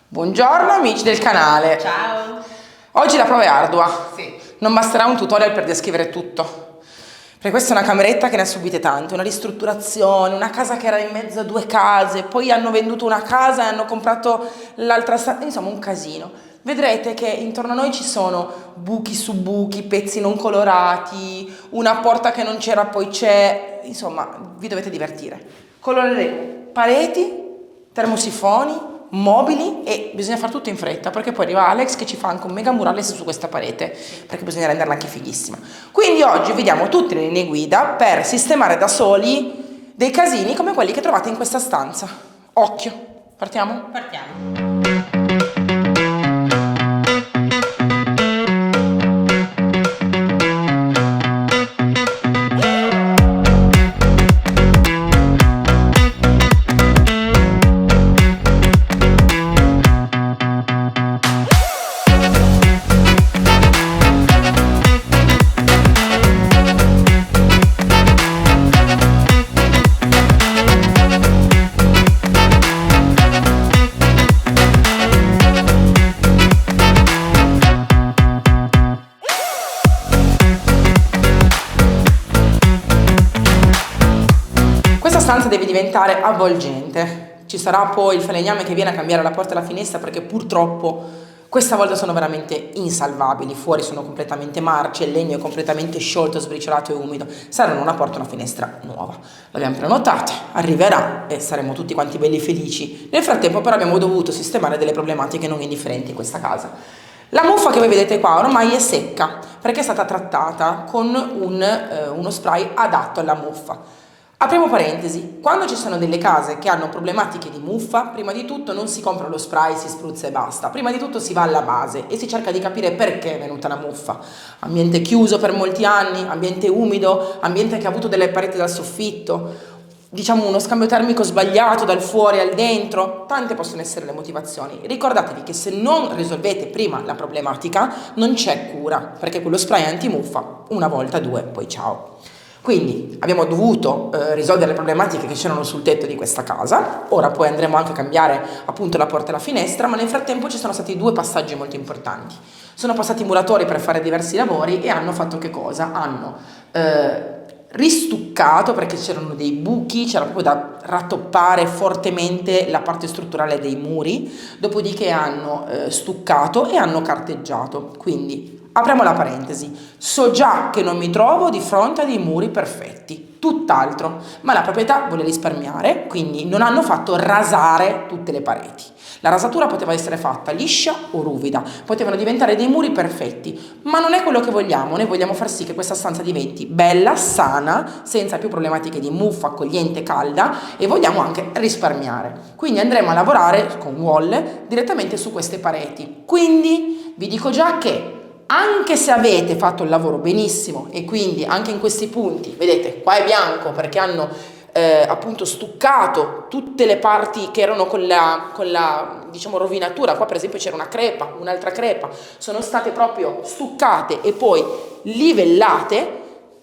Buongiorno amici del canale. Ciao. Oggi la prova è ardua. Sì. Non basterà un tutorial per descrivere tutto. Perché questa è una cameretta che ne ha subite tante, una ristrutturazione, una casa che era in mezzo a due case, poi hanno venduto una casa e hanno comprato l'altra stanza, insomma un casino. Vedrete che intorno a noi ci sono buchi su buchi, pezzi non colorati, una porta che non c'era poi c'è, insomma vi dovete divertire. Coloreremo pareti, termosifoni, mobili e bisogna fare tutto in fretta perché poi arriva Alex che ci fa anche un mega murales su questa parete perché bisogna renderla anche fighissima. Quindi oggi vediamo tutte le linee guida per sistemare da soli dei casini come quelli che trovate in questa stanza. Occhio, partiamo? Partiamo. Questa stanza deve diventare avvolgente. Ci sarà poi il falegname che viene a cambiare la porta e la finestra perché purtroppo questa volta sono veramente insalvabili. Fuori sono completamente marci, il legno è completamente sciolto, sbriciolato e umido. Saranno una porta e una finestra nuova. L'abbiamo prenotata, arriverà e saremo tutti quanti belli felici. Nel frattempo però abbiamo dovuto sistemare delle problematiche non indifferenti in questa casa. La muffa che voi vedete qua ormai è secca perché è stata trattata con uno spray adatto alla muffa. Apriamo parentesi, quando ci sono delle case che hanno problematiche di muffa, prima di tutto non si compra lo spray, si spruzza e basta, prima di tutto si va alla base e si cerca di capire perché è venuta la muffa. Ambiente chiuso per molti anni, ambiente umido, ambiente che ha avuto delle pareti dal soffitto, diciamo uno scambio termico sbagliato dal fuori al dentro, tante possono essere le motivazioni. Ricordatevi che se non risolvete prima la problematica non c'è cura, perché quello spray antimuffa una volta, due, poi ciao. Quindi abbiamo dovuto risolvere le problematiche che c'erano sul tetto di questa casa, ora poi andremo anche a cambiare appunto la porta e la finestra, ma nel frattempo ci sono stati due passaggi molto importanti. Sono passati i muratori per fare diversi lavori e hanno fatto che cosa? Hanno ristuccato perché c'erano dei buchi, c'era proprio da rattoppare fortemente la parte strutturale dei muri, dopodiché hanno stuccato e hanno carteggiato, quindi apriamo la parentesi, so già che non mi trovo di fronte a dei muri perfetti, tutt'altro, ma la proprietà vuole risparmiare, quindi non hanno fatto rasare tutte le pareti. La rasatura poteva essere fatta liscia o ruvida, potevano diventare dei muri perfetti, ma non è quello che vogliamo, noi vogliamo far sì che questa stanza diventi bella, sana, senza più problematiche di muffa, accogliente, calda e vogliamo anche risparmiare. Quindi andremo a lavorare con wall direttamente su queste pareti. Quindi vi dico già che anche se avete fatto il lavoro benissimo e quindi anche in questi punti, vedete qua è bianco perché hanno appunto stuccato tutte le parti che erano con la diciamo rovinatura, qua per esempio c'era una crepa, un'altra crepa, sono state proprio stuccate e poi livellate,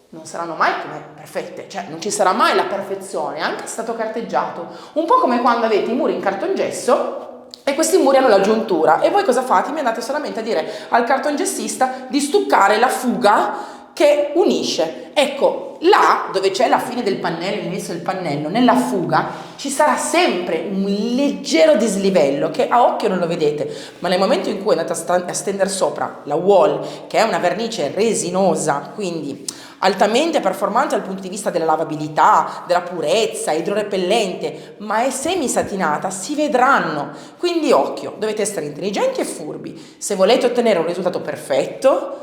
non saranno mai come perfette, cioè non ci sarà mai la perfezione, anche se è stato carteggiato, un po' come quando avete i muri in cartongesso e questi muri hanno la giuntura e voi cosa fate? Mi andate solamente a dire al cartongessista di stuccare la fuga che unisce. Ecco, là dove c'è la fine del pannello, l'inizio del pannello, nella fuga ci sarà sempre un leggero dislivello che a occhio non lo vedete, ma nel momento in cui andate a stendere sopra la wall, che è una vernice resinosa, quindi altamente performante dal punto di vista della lavabilità, della purezza, idrorepellente, ma è semisatinata, si vedranno. Quindi occhio, dovete essere intelligenti e furbi. Se volete ottenere un risultato perfetto,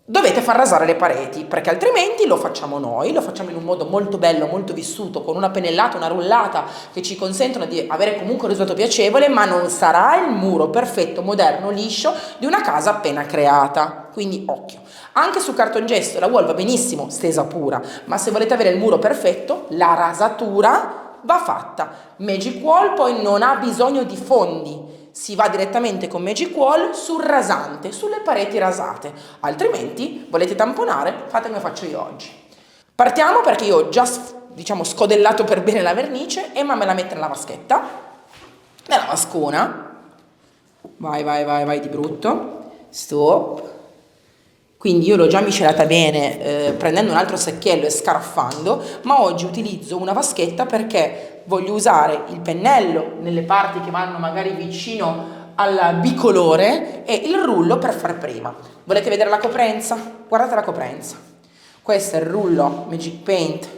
dovete far rasare le pareti, perché altrimenti lo facciamo noi, lo facciamo in un modo molto bello, molto vissuto, con una pennellata, una rullata che ci consentono di avere comunque un risultato piacevole, ma non sarà il muro perfetto, moderno, liscio di una casa appena creata. Quindi occhio. Anche su cartongesso la wall va benissimo, stesa pura, ma se volete avere il muro perfetto, la rasatura va fatta. Magic Wall poi non ha bisogno di fondi. Si va direttamente con Magic Wall sul rasante, sulle pareti rasate, altrimenti volete tamponare, fate come faccio io oggi. Partiamo perché io ho già scodellato per bene la vernice e me la metto nella vaschetta, nella vascona, Vai, vai, vai, vai di brutto. Stop. Quindi io l'ho già miscelata bene prendendo un altro secchiello e scarafando, ma oggi utilizzo una vaschetta perché voglio usare il pennello nelle parti che vanno magari vicino al bicolore e il rullo per far prima. Volete vedere la coprenza? Guardate la coprenza. Questo è il rullo Magic Paint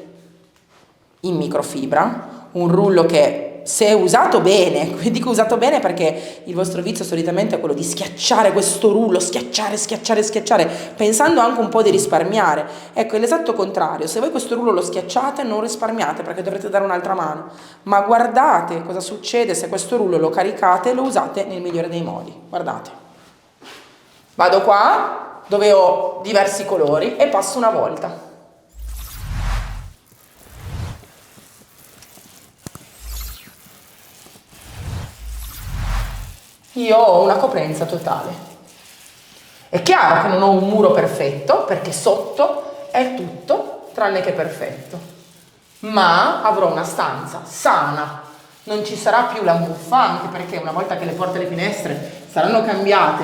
in microfibra, un rullo che se usato bene, dico usato bene perché il vostro vizio solitamente è quello di schiacciare questo rullo, schiacciare, schiacciare, schiacciare, pensando anche un po' di risparmiare. Ecco, è l'esatto contrario, se voi questo rullo lo schiacciate non risparmiate perché dovrete dare un'altra mano, ma guardate cosa succede se questo rullo lo caricate e lo usate nel migliore dei modi. Guardate, vado qua dove ho diversi colori e passo una volta. Io ho una coprenza totale. È chiaro che non ho un muro perfetto perché sotto è tutto tranne che perfetto, ma avrò una stanza sana, non ci sarà più la muffa, anche perché una volta che le porte e le finestre saranno cambiate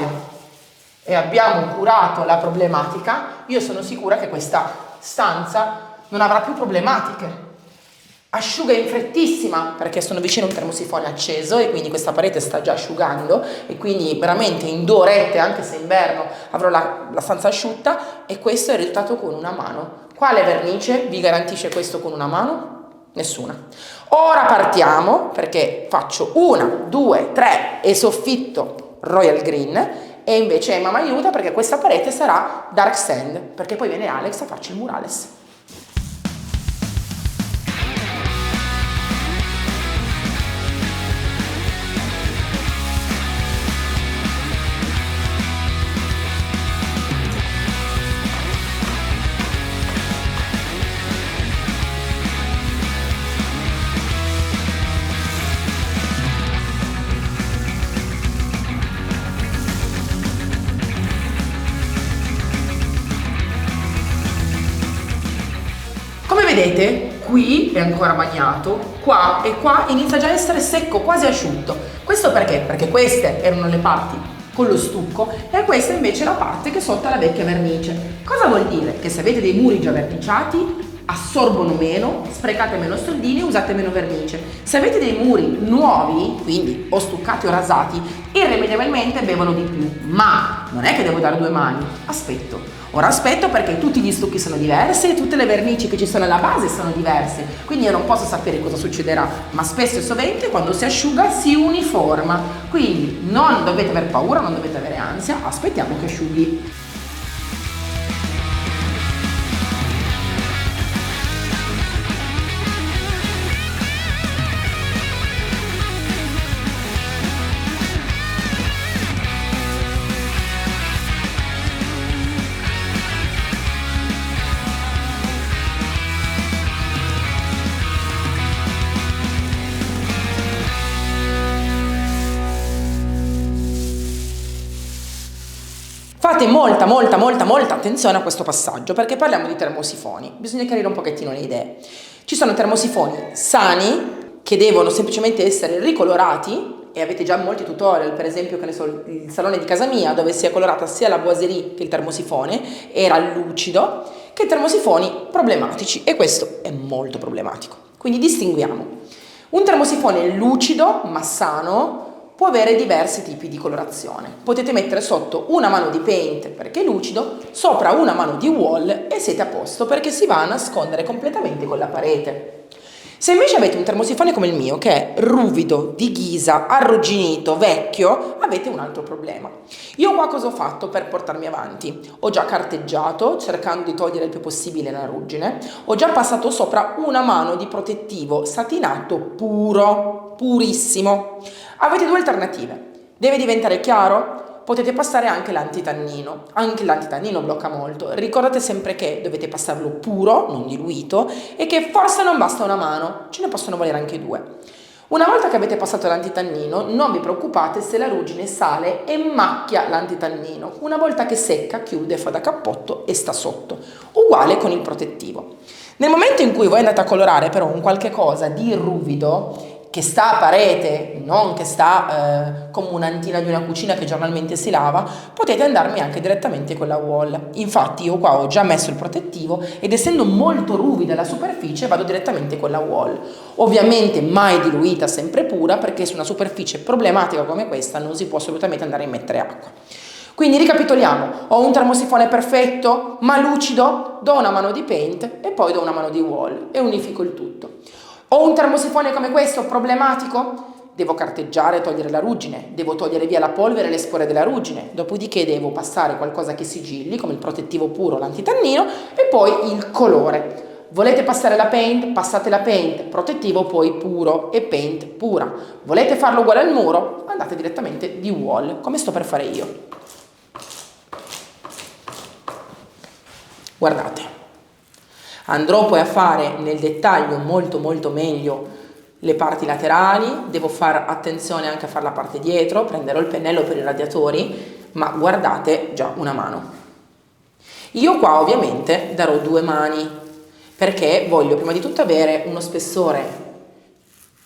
e abbiamo curato la problematica, io sono sicura che questa stanza non avrà più problematiche. Asciuga in frettissima perché sono vicino a un termosifone acceso e quindi questa parete sta già asciugando e quindi veramente in 2 orette, anche se inverno, avrò la stanza asciutta e questo è il risultato con una mano. Quale vernice vi garantisce questo con una mano? Nessuna. Ora partiamo perché faccio 1, 2, 3 e soffitto Royal Green e invece Emma mi aiuta perché questa parete sarà Dark Sand perché poi viene Alex a farci il murales. Come vedete, qui è ancora bagnato, qua e qua inizia già a essere secco, quasi asciutto. Questo perché? Perché queste erano le parti con lo stucco e questa invece è la parte che sotto la vecchia vernice. Cosa vuol dire? Che se avete dei muri già verniciati, assorbono meno, sprecate meno soldini e usate meno vernice. Se avete dei muri nuovi, quindi o stuccati o rasati, irrimediabilmente bevono di più. Ma non è che devo dare 2 mani, aspetto. Ora aspetto perché tutti gli stucchi sono diversi e tutte le vernici che ci sono alla base sono diverse, quindi io non posso sapere cosa succederà, ma spesso e sovente quando si asciuga si uniforma, quindi non dovete aver paura, non dovete avere ansia, aspettiamo che asciughi. Fate molta attenzione a questo passaggio perché parliamo di termosifoni, bisogna chiarire un pochettino le idee. Ci sono termosifoni sani che devono semplicemente essere ricolorati e avete già molti tutorial, per esempio che ne so, il salone di casa mia dove si è colorata sia la boiserie che il termosifone, era lucido, che termosifoni problematici e questo è molto problematico. Quindi distinguiamo. Un termosifone lucido ma sano può avere diversi tipi di colorazione. Potete mettere sotto una mano di paint perché è lucido, sopra una mano di wall e siete a posto perché si va a nascondere completamente con la parete. Se invece avete un termosifone come il mio che è ruvido, di ghisa, arrugginito, vecchio, avete un altro problema. Io qua cosa ho fatto per portarmi avanti? Ho già carteggiato cercando di togliere il più possibile la ruggine, ho già passato sopra una mano di protettivo satinato puro, purissimo. Avete 2 alternative, deve diventare chiaro? Potete passare anche l'antitannino blocca molto, ricordate sempre che dovete passarlo puro, non diluito, e che forse non basta una mano, ce ne possono volere anche 2. Una volta che avete passato l'antitannino, non vi preoccupate se la ruggine sale e macchia l'antitannino, una volta che secca chiude, fa da cappotto e sta sotto, uguale con il protettivo. Nel momento in cui voi andate a colorare però un qualche cosa di ruvido, che sta a parete, non che sta come un'antina di una cucina che giornalmente si lava, potete andarmi anche direttamente con la wall. Infatti io qua ho già messo il protettivo ed essendo molto ruvida la superficie vado direttamente con la wall. Ovviamente mai diluita, sempre pura, perché su una superficie problematica come questa non si può assolutamente andare a mettere acqua. Quindi ricapitoliamo, ho un termosifone perfetto ma lucido, do una mano di paint e poi do una mano di wall e unifico il tutto. Ho un termosifone come questo problematico? Devo carteggiare e togliere la ruggine, devo togliere via la polvere e le spore della ruggine, dopodiché devo passare qualcosa che sigilli come il protettivo puro, l'antitannino e poi il colore. Volete passare la paint? Passate la paint, protettivo poi puro e paint pura. Volete farlo uguale al muro? Andate direttamente di wall, come sto per fare io. Guardate, andrò poi a fare nel dettaglio molto meglio le parti laterali, devo fare attenzione anche a fare la parte dietro, prenderò il pennello per i radiatori, ma guardate già una mano. Io qua ovviamente darò 2 mani, perché voglio prima di tutto avere uno spessore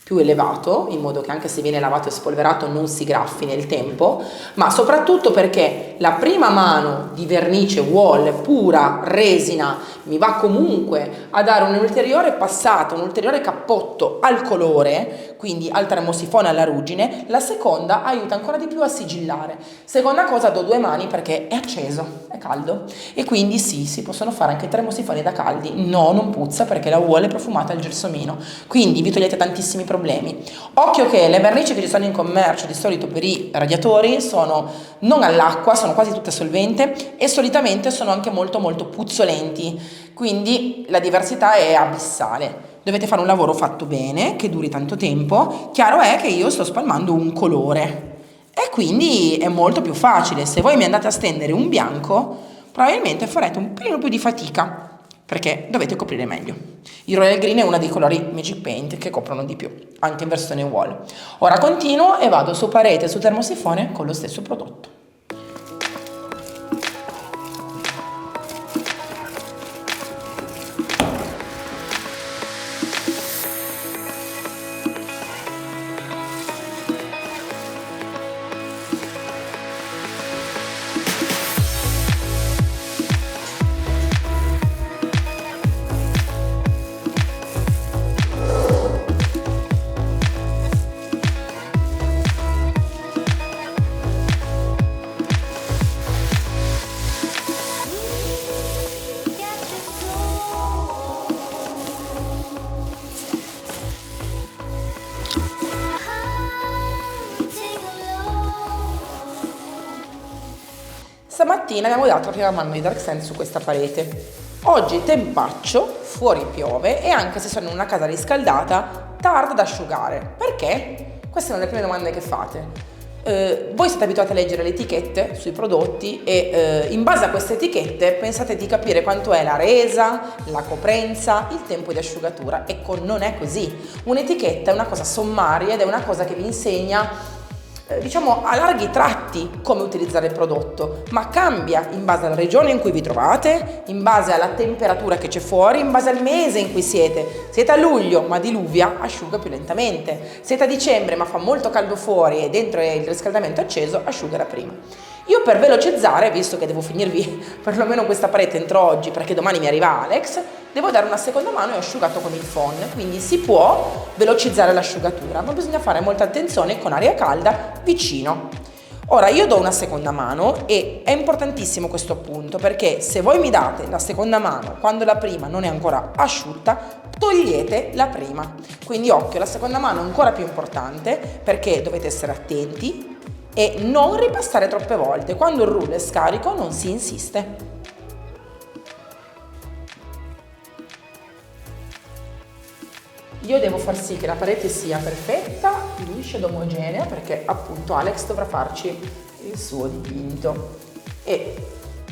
più elevato, in modo che anche se viene lavato e spolverato non si graffi nel tempo, ma soprattutto perché la prima mano di vernice wall pura, resina, mi va comunque a dare un ulteriore passato, un ulteriore cappotto al colore, quindi al termosifone, alla ruggine. La seconda aiuta ancora di più a sigillare. Seconda cosa, do 2 mani perché è acceso, è caldo, e quindi sì, si possono fare anche termosifoni da caldi. No, non puzza perché la wall è profumata al gelsomino, quindi vi togliete tantissimi problemi. Occhio che le vernici che ci sono in commercio di solito per i radiatori sono non all'acqua, sono quasi tutte solvente e solitamente sono anche molto puzzolenti, quindi la diversità è abissale. Dovete fare un lavoro fatto bene, che duri tanto tempo. Chiaro è che io sto spalmando un colore e quindi è molto più facile. Se voi mi andate a stendere un bianco, probabilmente farete un pelino più di fatica, perché dovete coprire meglio. Il Royal Green è uno dei colori Magic Paint che coprono di più, anche in versione wall. Ora continuo e vado su parete e su termosifone con lo stesso prodotto. Stamattina abbiamo dato la prima mano di Dark Sand su questa parete. Oggi tempaccio, fuori piove e anche se sono in una casa riscaldata tarda ad asciugare. Perché? Questa è una delle prime domande che fate. Voi siete abituati a leggere le etichette sui prodotti e in base a queste etichette pensate di capire quanto è la resa, la coprenza, il tempo di asciugatura. Ecco, non è così. Un'etichetta è una cosa sommaria ed è una cosa che vi insegna diciamo a larghi tratti come utilizzare il prodotto, ma cambia in base alla regione in cui vi trovate, in base alla temperatura che c'è fuori, in base al mese in cui siete. Siete a luglio ma diluvia, asciuga più lentamente. Siete a dicembre ma fa molto caldo fuori e dentro è il riscaldamento acceso, asciugherà prima. Io per velocizzare, visto che devo finirvi perlomeno questa parete entro oggi perché domani mi arriva Alex, devo dare una seconda mano e ho asciugato con il phon, quindi si può velocizzare l'asciugatura, ma bisogna fare molta attenzione con aria calda vicino. Ora io do una seconda mano e è importantissimo questo appunto perché se voi mi date la seconda mano quando la prima non è ancora asciutta, togliete la prima. Quindi occhio, la seconda mano è ancora più importante perché dovete essere attenti e non ripassare troppe volte. Quando il rullo è scarico non si insiste. Io devo far sì che la parete sia perfetta, liscia ed omogenea perché appunto Alex dovrà farci il suo dipinto e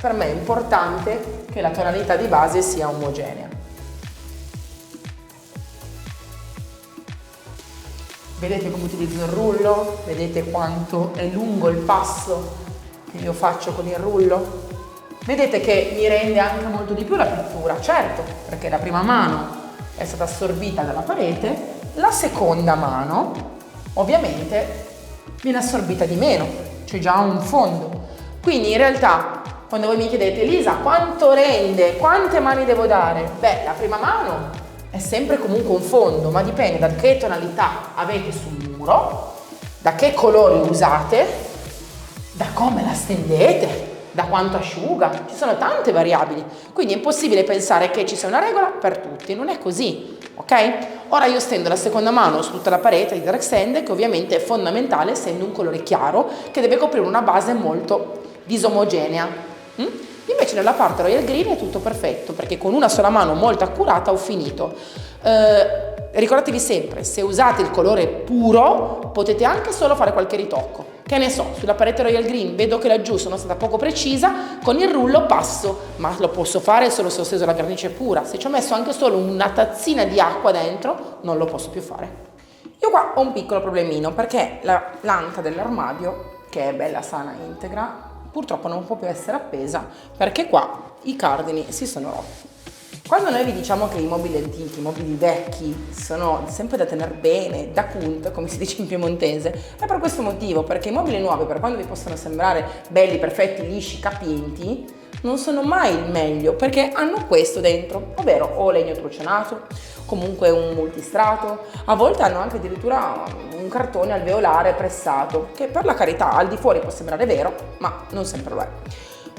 per me è importante che la tonalità di base sia omogenea. Vedete come utilizzo il rullo? Vedete quanto è lungo il passo che io faccio con il rullo? Vedete che mi rende anche molto di più la pittura, certo, perché la prima mano è stata assorbita dalla parete, La seconda mano ovviamente viene assorbita di meno, c'è già un fondo. Quindi in realtà quando voi mi chiedete Elisa quanto rende, quante mani devo dare? Beh, la prima mano è sempre comunque un fondo, ma dipende da che tonalità avete sul muro, da che colori usate, da come la stendete, da quanto asciuga, ci sono tante variabili, quindi è impossibile pensare che ci sia una regola per tutti, non è così, ok? Ora io stendo la seconda mano su tutta la parete di Dark Sand, che ovviamente è fondamentale essendo un colore chiaro che deve coprire una base molto disomogenea. Invece nella parte Royal Green è tutto perfetto, perché con una sola mano molto accurata ho finito. Ricordatevi sempre, se usate il colore puro potete anche solo fare qualche ritocco. Che ne so, sulla parete Royal Green vedo che laggiù sono stata poco precisa, con il rullo passo, ma lo posso fare solo se ho steso la vernice pura. Se ci ho messo anche solo una tazzina di acqua dentro, non lo posso più fare. Io qua ho un piccolo problemino, perché la pianta dell'armadio, che è bella sana e integra, purtroppo non può più essere appesa, perché qua i cardini si sono rotti. Quando noi vi diciamo che i mobili antichi, i mobili vecchi sono sempre da tenere bene, da cunto, come si dice in piemontese, è per questo motivo, perché i mobili nuovi, per quanto vi possano sembrare belli, perfetti, lisci, capienti, non sono mai il meglio, perché hanno questo dentro, ovvero o legno trucianato, comunque un multistrato, a volte hanno anche addirittura un cartone alveolare pressato, che per la carità al di fuori può sembrare vero, ma non sempre lo è.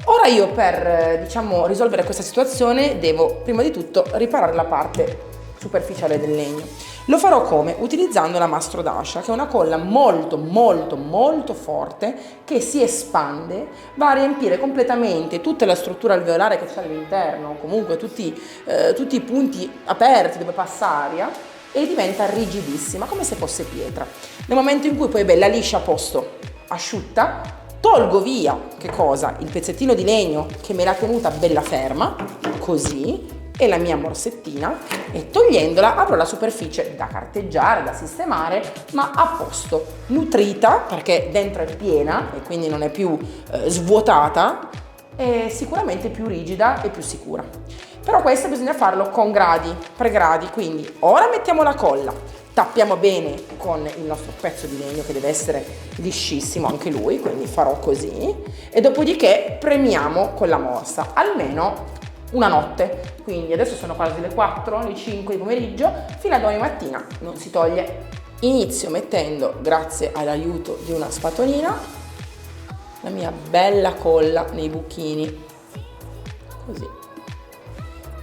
Ora io per, risolvere questa situazione devo prima di tutto riparare la parte superficiale del legno. Lo farò come? Utilizzando la mastro d'ascia, che è una colla molto molto molto forte che si espande, va a riempire completamente tutta la struttura alveolare che c'è all'interno, comunque tutti i punti aperti dove passa aria, e diventa rigidissima, come se fosse pietra. Nel momento in cui poi è bella liscia a posto, asciutta, tolgo via, che cosa? Il pezzettino di legno che me l'ha tenuta bella ferma, così, e la mia morsettina, e togliendola avrò la superficie da carteggiare, da sistemare, ma a posto, nutrita, perché dentro è piena e quindi non è più svuotata, e sicuramente più rigida e più sicura. Però questo bisogna farlo con gradi, pregradi, quindi ora mettiamo la colla, tappiamo bene con il nostro pezzo di legno che deve essere liscissimo anche lui, quindi farò così, e dopodiché premiamo con la morsa, almeno una notte, quindi adesso sono quasi le 4, le 5 di pomeriggio, fino a domani mattina non si toglie. Inizio mettendo, grazie all'aiuto di una spatolina, la mia bella colla nei buchini, così.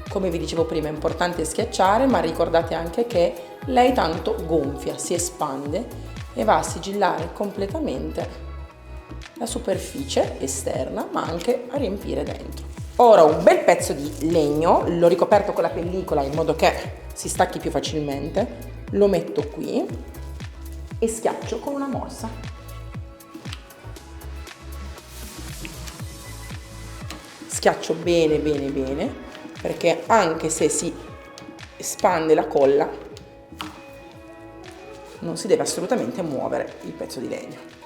Come vi dicevo prima è importante schiacciare, ma ricordate anche che lei tanto gonfia, si espande e va a sigillare completamente la superficie esterna, ma anche a riempire dentro. Ora un bel pezzo di legno, l'ho ricoperto con la pellicola in modo che si stacchi più facilmente, lo metto qui e schiaccio con una morsa. Schiaccio bene bene bene, perché anche se si espande la colla non si deve assolutamente muovere il pezzo di legno.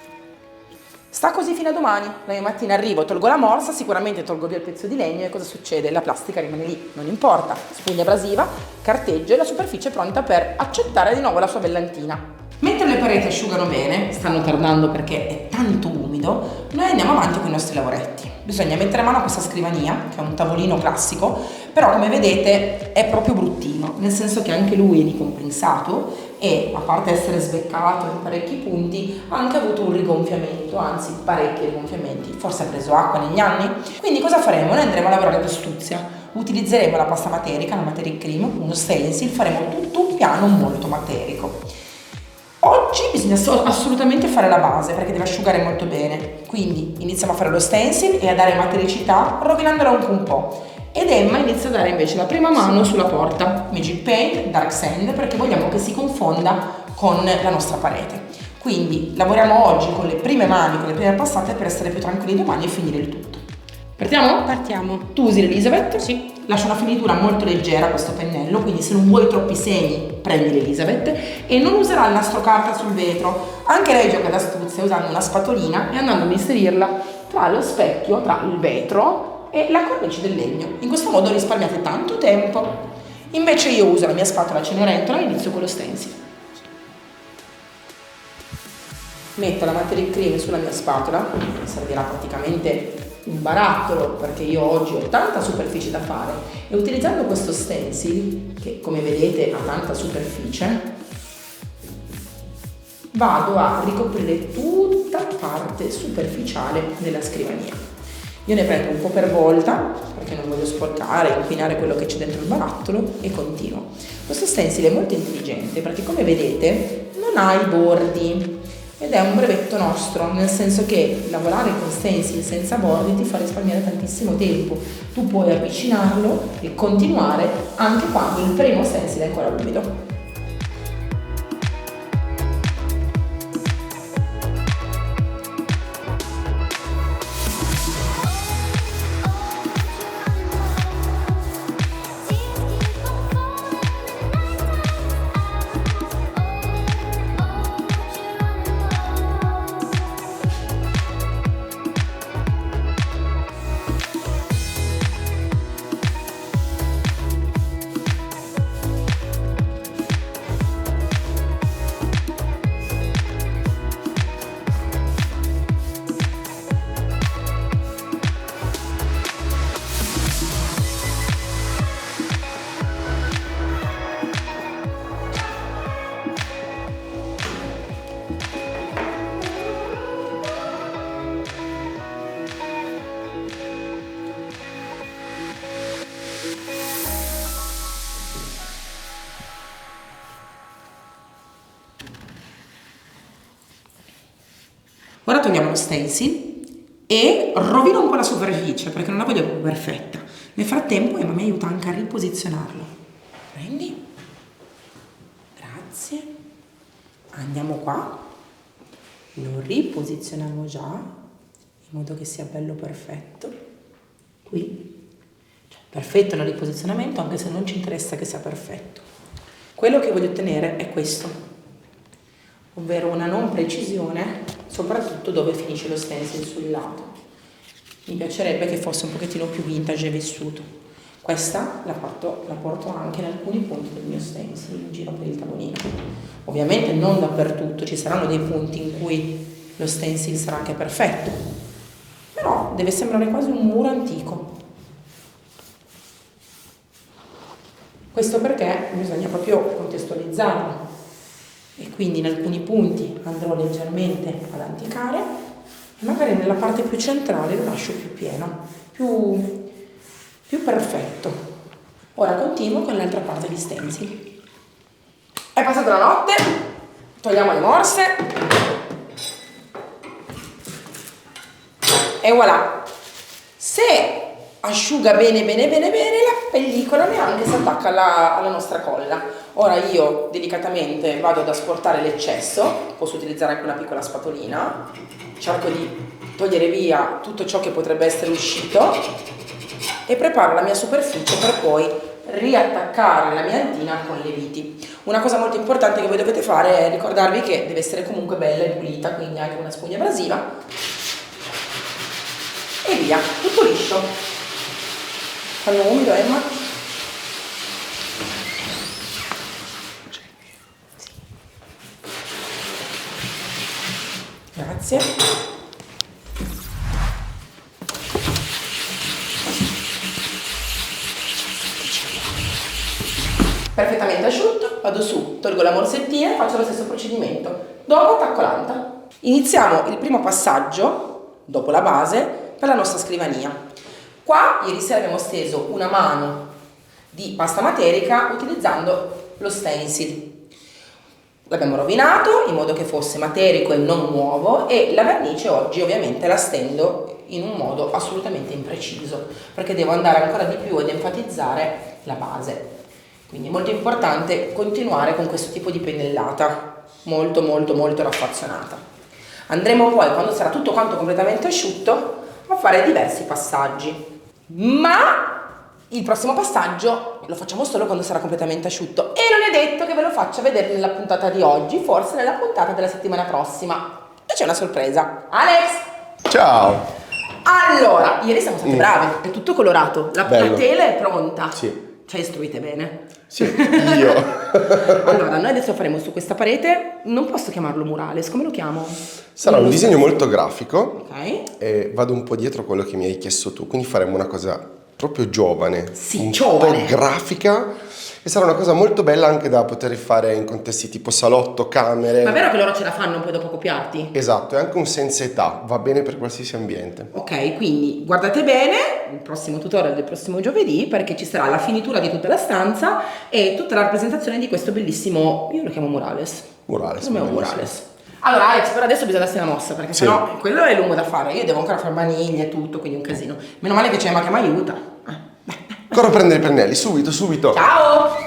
Sta così fino a domani. Domani mattina arrivo, tolgo la morsa, sicuramente tolgo via il pezzo di legno e cosa succede? La plastica rimane lì, non importa, spugna abrasiva, carteggio e la superficie è pronta per accettare di nuovo la sua bellantina. Mentre le pareti asciugano bene, stanno tardando perché è tanto umido, noi andiamo avanti con i nostri lavoretti. Bisogna mettere mano a questa scrivania, che è un tavolino classico, però come vedete è proprio bruttino, nel senso che anche lui è di compensato e a parte essere sbeccato in parecchi punti ha anche avuto un rigonfiamento, anzi parecchi rigonfiamenti, forse ha preso acqua negli anni. Quindi cosa faremo? Noi andremo a lavorare d'astuzia, utilizzeremo la pasta materica, la Materic Cream, uno stencil, faremo tutto un piano molto materico. Oggi bisogna assolutamente fare la base perché deve asciugare molto bene, quindi iniziamo a fare lo stencil e a dare matericità rovinandola anche un po'. Ed Emma inizia a dare invece la prima mano sulla porta, Magic Paint, Dark Sand, perché vogliamo che si confonda con la nostra parete. Quindi lavoriamo oggi con le prime mani, con le prime passate per essere più tranquilli domani e finire il tutto. Partiamo? Partiamo. Tu usi l'Elizabeth? Sì. Lascia una finitura molto leggera questo pennello, quindi se non vuoi troppi segni prendi l'Elizabeth e non userà il nastro carta sul vetro. Anche lei gioca d'astuzia usando una spatolina e andando ad inserirla tra lo specchio, tra il vetro e la cornice del legno. In questo modo risparmiate tanto tempo. Invece io uso la mia spatola Cenerentola e inizio con lo stencil. metto la Material Cream sulla mia spatola, mi servirà praticamente un barattolo perché io oggi ho tanta superficie da fare, e utilizzando questo stencil, che come vedete ha tanta superficie, vado a ricoprire tutta la parte superficiale della scrivania. Io ne prendo un po' per volta perché non voglio sporcare, inquinare quello che c'è dentro il barattolo, e continuo. Questo stencil è molto intelligente perché, come vedete, non ha i bordi ed è un brevetto nostro, nel senso che lavorare con stencil senza bordi ti fa risparmiare tantissimo tempo. Tu puoi avvicinarlo e continuare anche quando il primo stencil è ancora umido. Ora togliamo lo stencil e rovino un po' la superficie perché non la voglio proprio perfetta. Nel frattempo Emma mi aiuta anche a riposizionarlo. Prendi. Grazie. Andiamo qua. Lo riposizioniamo già in modo che sia bello perfetto. Qui. Perfetto nel riposizionamento, anche se non ci interessa che sia perfetto. Quello che voglio ottenere è questo, ovvero una non precisione, soprattutto dove finisce lo stencil sul lato. Mi piacerebbe che fosse un pochettino più vintage e vissuto. Questa la porto anche in alcuni punti del mio stencil in giro per il tavolino. Ovviamente non dappertutto, ci saranno dei punti in cui lo stencil sarà anche perfetto, però deve sembrare quasi un muro antico. Questo perché bisogna proprio contestualizzarlo, e quindi in alcuni punti andrò leggermente ad anticare e magari nella parte più centrale lo lascio più pieno, più perfetto. Ora continuo con l'altra parte di stencil. È passata la notte, togliamo le morse e voilà. Se asciuga bene la pellicola neanche si attacca alla nostra colla. Ora io delicatamente vado ad asportare l'eccesso, posso utilizzare anche una piccola spatolina, cerco di togliere via tutto ciò che potrebbe essere uscito e preparo la mia superficie per poi riattaccare la mia antina con le viti. Una cosa molto importante che voi dovete fare è ricordarvi che deve essere comunque bella e pulita, quindi anche una spugna abrasiva e via, tutto liscio. Fanno umido, Emma? Grazie. Perfettamente asciutto, vado su, tolgo la morsettina e faccio lo stesso procedimento. Dopo attacco l'anta. Iniziamo il primo passaggio, dopo la base, per la nostra scrivania. Qua ieri sera abbiamo steso una mano di pasta materica utilizzando lo stencil. L'abbiamo rovinato in modo che fosse materico e non nuovo, e la vernice oggi ovviamente la stendo in un modo assolutamente impreciso perché devo andare ancora di più ad enfatizzare la base. Quindi è molto importante continuare con questo tipo di pennellata molto raffazzonata. Andremo poi, quando sarà tutto quanto completamente asciutto, a fare diversi passaggi, ma il prossimo passaggio lo facciamo solo quando sarà completamente asciutto, e non è detto che ve lo faccia vedere nella puntata di oggi, forse nella puntata della settimana prossima, e c'è una sorpresa. Alex! Ciao! Allora, ieri siamo state brave, è tutto colorato, la Bello. tela è pronta. Sì. Ci hai istruite bene? Sì, io. Allora, noi adesso faremo su questa parete, non posso chiamarlo murales, come lo chiamo? Sarà un disegno molto grafico Ok. e vado un po' dietro a quello che mi hai chiesto tu, quindi faremo una cosa proprio giovane, Sì, un giovane. po' grafica e sarà una cosa molto bella anche da poter fare in contesti tipo salotto, camere. Ma è vero che loro ce la fanno poi dopo copiarti? Esatto, è anche un senza età, va bene per qualsiasi ambiente. Ok, quindi guardate bene il prossimo tutorial del prossimo giovedì perché ci sarà la finitura di tutta la stanza e tutta la rappresentazione di questo bellissimo, io lo chiamo murales. Murales, Lo chiamo bellissimo. murales. Allora Alex, per adesso bisogna darsi una mossa perché Sì. sennò quello è lungo da fare, io devo ancora fare maniglie e tutto, quindi un casino. Meno male che c'è Emma che mi aiuta. Corro a prendere i pennelli, subito, subito. Ciao!